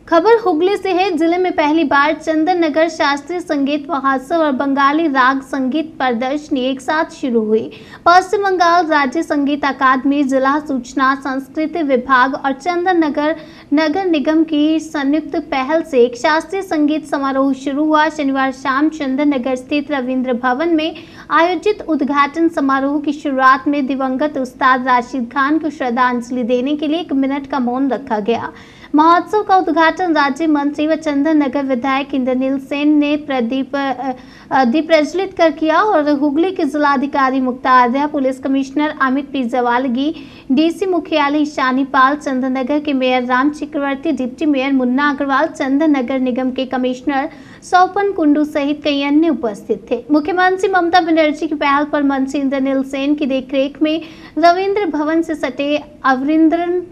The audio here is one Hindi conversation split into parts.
खबर हुगली से है। जिले में पहली बार चंदन नगर शास्त्रीय संगीत महोत्सव और बंगाली राग संगीत प्रदर्शनी एक साथ शुरू हुई। पश्चिम बंगाल राज्य संगीत अकादमी, जिला सूचना संस्कृति विभाग और चंदन नगर नगर निगम की संयुक्त पहल से एक शास्त्रीय संगीत समारोह शुरू हुआ। शनिवार शाम चंदन नगर स्थित रविंद्र भवन में आयोजित उद्घाटन समारोह की शुरुआत में दिवंगत उस्ताद राशिद खान को श्रद्धांजलि देने के लिए 1 मिनट का मौन रखा गया। महोत्सव का उद्घाटन राज्य मंत्री व चंदन नगर विधायक इंद्रनील सेन ने दीप प्रज्वलित कर किया और हुगली के जिलाधिकारी Muktadiya, police commissioner Amit P Jawalgi, DC मुख्यालय ईशानी पाल, चंदन नगर के mayor Ram Chakraborty, deputy mayor Munna Agarwal, Chandan Nagar निगम के कमिश्नर सौपन कुंडू सहित कई अन्य उपस्थित थे। मुख्यमंत्री ममता बनर्जी की पहल पर मंत्री इंद्रनील सेन की देखरेख में रविंद्र भवन से सटे अवरिंद्रन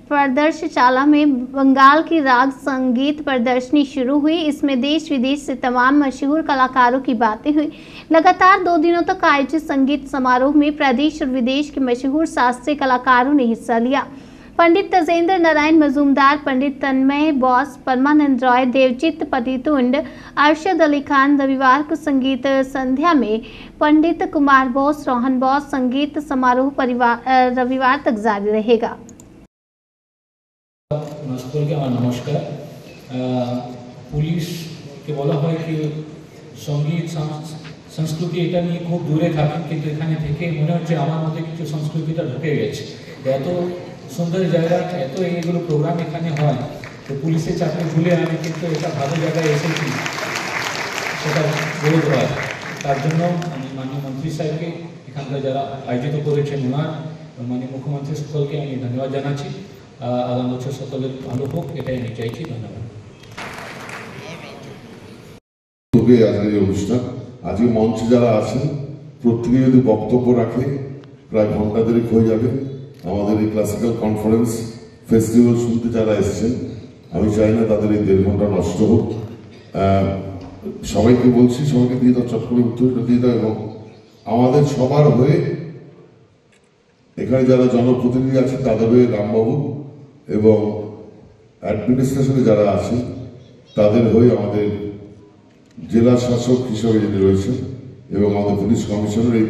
प्रदर्शनशाला में बंगाल की राग संगीत प्रदर्शनी शुरू हुई। इसमें देश विदेश से तमाम मशहूर कलाकारों की बातें हुई। लगातार 2 दिनों तक आयोजित संगीत समारोह में प्रदेश और विदेश के मशहूर शास्त्रीय कलाकारों ने हिस्सा लिया। पंडित तजेंद्र नारायण मजूमदार, पंडित तन्मय बोस, परमानंद रॉय, देवजीत पतितुंड, अरशद अली खान। रविवार को संगीत संध्या में पंडित कुमार बोस, रोहन बोस संगीत समारोह रविवार तक जारी रहेगा। नमस्कार। पुलिस के বলা হয় কি সঙ্গীত সংস্কৃতি এটা নিয়ে খুব দূরে থাকেন, কিন্তু এখানে থেকে মনে হচ্ছে আমার মধ্যে কিছু সংস্কৃতিটা ঢুকে গেছে। এত সুন্দর জায়গা, এত এইগুলো প্রোগ্রাম এখানে হয়, তো পুলিশের চাকরি ভুলে আমি কিন্তু এটা ভালো জায়গায় এসেছি সেটা বোধ হয়। তার জন্য আমি মাননীয় মন্ত্রী সাহেবকে, এখানকার যারা আয়োজিত করেছেন ওনার, মাননীয় মুখ্যমন্ত্রী সকলকে আমি ধন্যবাদ জানাচ্ছি। আগামী বছর সকলের ভালো হোক, এটাই আমি চাইছি। ধন্যবাদ। অনুষ্ঠান আজকে মঞ্চে যারা আছেন প্রত্যেকে যদি বক্তব্য রাখে প্রায় ঘন্টা দেড়েক হয়ে যাবে। আমাদের এই ক্লাসিক্যাল কনফারেন্স ফেস্টিভ্যাল শুনতে যারা এসেছেন, আমি চাই না তাদের এই 1.5 ঘন্টা নষ্ট হোক। সবাইকে বলছি, সবাইকে দিয়ে দাও, চট করে উত্তরটা দিয়ে দাও। এবং আমাদের সবার হয়ে এখানে যারা জনপ্রতিনিধি আছেন তাদের হয়ে রামবাবু এবং অ্যাডমিনিস্ট্রেশনে যারা আছেন তাদের হয়ে আমাদের জেলা শাসক হিসেবে যিনি রয়েছেন এবং আমাদের পুলিশ কমিশনার, এই